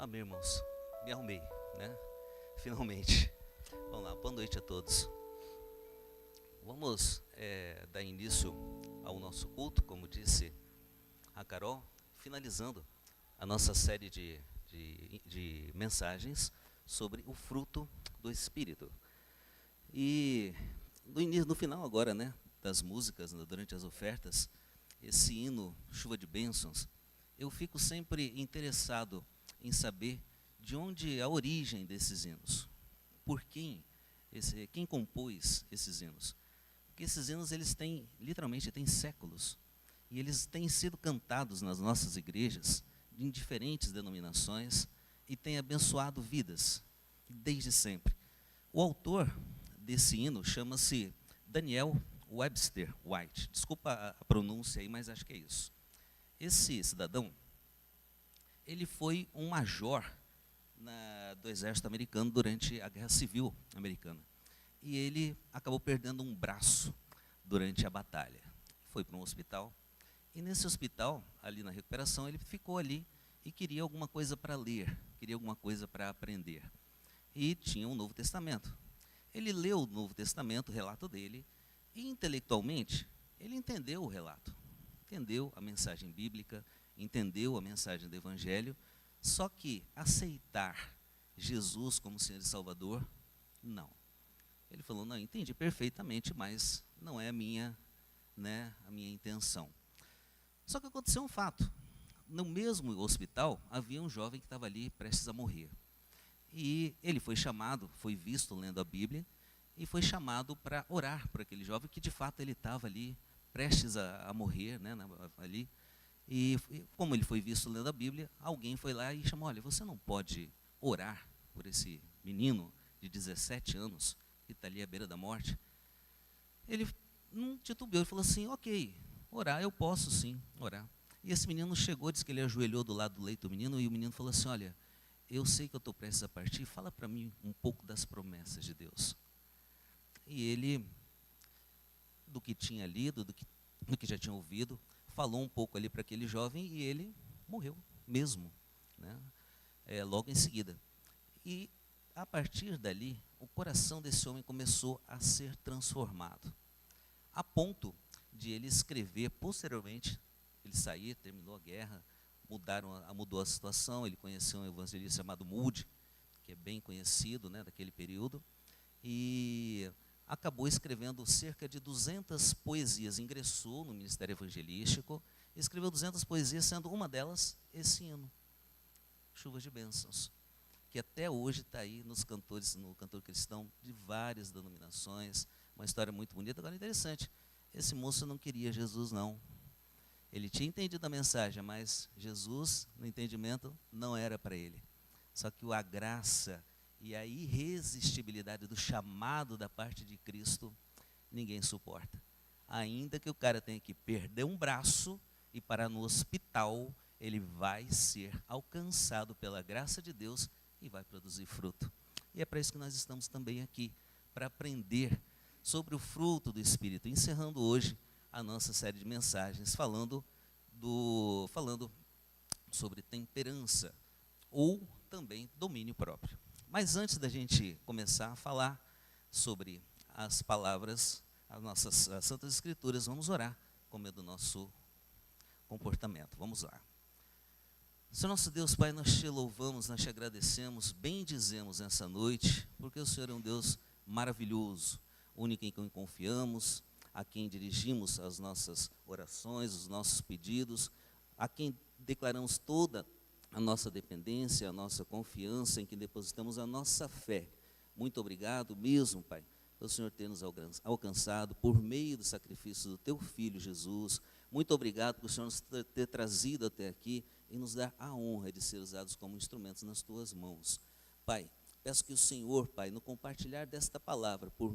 Amém, irmãos. Me arrumei, né? Finalmente. Vamos lá, boa noite a todos. Vamos dar início ao nosso culto, como disse a Carol, finalizando a nossa série de mensagens sobre o fruto do Espírito. E no final agora, né, das músicas, durante as ofertas, esse hino, Chuva de Bênçãos, eu fico sempre interessado em saber de onde a origem desses hinos. Por quem compôs esses hinos? Porque esses hinos, eles têm, literalmente, têm séculos. E eles têm sido cantados nas nossas igrejas, em diferentes denominações, e têm abençoado vidas, desde sempre. O autor desse hino chama-se Daniel Webster White. Desculpa a pronúncia aí, mas acho que é isso. Esse cidadão, ele foi um major do exército americano durante a Guerra Civil Americana. E ele acabou perdendo um braço durante a batalha. Foi para um hospital. E nesse hospital, ali na recuperação, ele ficou ali e queria alguma coisa para ler, queria alguma coisa para aprender. E tinha um Novo Testamento. Ele leu o Novo Testamento, o relato dele, e intelectualmente, ele entendeu o relato. Entendeu a mensagem bíblica, entendeu a mensagem do Evangelho, só que aceitar Jesus como Senhor e Salvador, não. Ele falou, não, entendi perfeitamente, mas não é a minha intenção. Só que aconteceu um fato. No mesmo hospital, havia um jovem que estava ali prestes a morrer. E ele foi chamado, foi visto lendo a Bíblia, e foi chamado para orar por aquele jovem, que de fato ele estava ali, prestes a morrer, né, ali. E como ele foi visto lendo a Bíblia, alguém foi lá e chamou, olha, você não pode orar por esse menino de 17 anos, que está ali à beira da morte? Ele não titubeou, ele falou assim, ok, orar, eu posso sim orar. E esse menino chegou, disse que ele ajoelhou do lado do leito do menino, e o menino falou assim, olha, eu sei que eu estou prestes a partir, fala para mim um pouco das promessas de Deus. E ele, do que tinha lido, do que já tinha ouvido, falou um pouco ali para aquele jovem e ele morreu mesmo, né? Logo em seguida. E a partir dali, o coração desse homem começou a ser transformado, a ponto de ele escrever posteriormente. Ele saiu, terminou a guerra, mudou a situação, ele conheceu um evangelista chamado Moody, que é bem conhecido, né, daquele período, e acabou escrevendo cerca de 200 poesias, ingressou no ministério evangelístico, escreveu 200 poesias, sendo uma delas esse hino, Chuvas de Bênçãos, que até hoje está aí no cantor cristão de várias denominações, uma história muito bonita. Agora, interessante, esse moço não queria Jesus, não. Ele tinha entendido a mensagem, mas Jesus, no entendimento, não era para ele. Só que a graça e a irresistibilidade do chamado da parte de Cristo, ninguém suporta. Ainda que o cara tenha que perder um braço e parar no hospital, ele vai ser alcançado pela graça de Deus e vai produzir fruto. E é para isso que nós estamos também aqui, para aprender sobre o fruto do Espírito, encerrando hoje a nossa série de mensagens, falando sobre temperança, ou também domínio próprio. Mas antes da gente começar a falar sobre as palavras, as Santas Escrituras, vamos orar como é do nosso comportamento. Vamos lá. Senhor nosso Deus, Pai, nós te louvamos, nós te agradecemos, bendizemos nessa noite, porque o Senhor é um Deus maravilhoso, único em quem confiamos, a quem dirigimos as nossas orações, os nossos pedidos, a quem declaramos toda a nossa dependência, a nossa confiança, em que depositamos a nossa fé. Muito obrigado mesmo, Pai, pelo Senhor ter nos alcançado por meio do sacrifício do Teu Filho Jesus. Muito obrigado por o Senhor nos ter trazido até aqui e nos dar a honra de ser usados como instrumentos nas Tuas mãos. Pai, peço que o Senhor, Pai, no compartilhar desta palavra, por